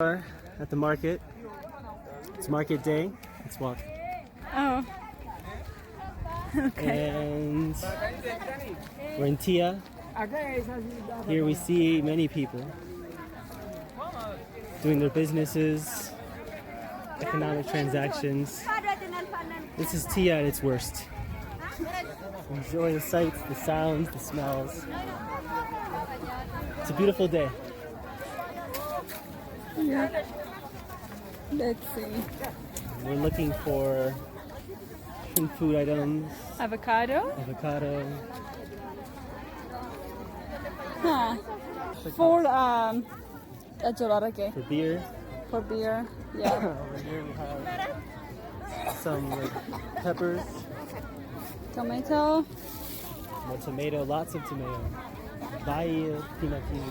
At the market. It's market day. Let's walk. Oh. Okay. And we're in Tiya. Here we see many people doing their businesses, economic transactions. This is Tiya at its worst. Enjoy the sights, the sounds, the smells. It's a beautiful day. Yeah. Let's see. We're looking for different food items. Avocado. Avocado. Huh. For For beer. For beer. Yeah. Over here we have some like peppers. Tomato. More tomato, lots of tomato. Bye, pinaki.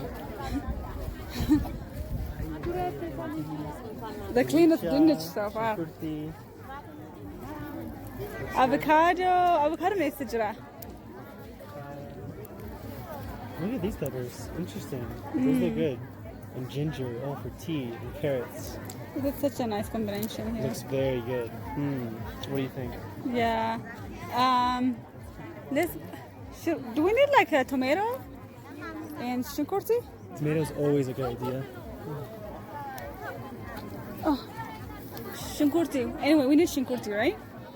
The cleanest dinner so far. Kurti. Avocado makes jira. Look at these peppers. Interesting. Those look good. And ginger. Oh, for tea. And carrots. That's such a nice combination here. Looks very good. What do you think? Yeah. Do we need like a tomato and shinkurti? Tomato's always a good idea. Oh, shinkurti. Anyway, we need shinkurti, right?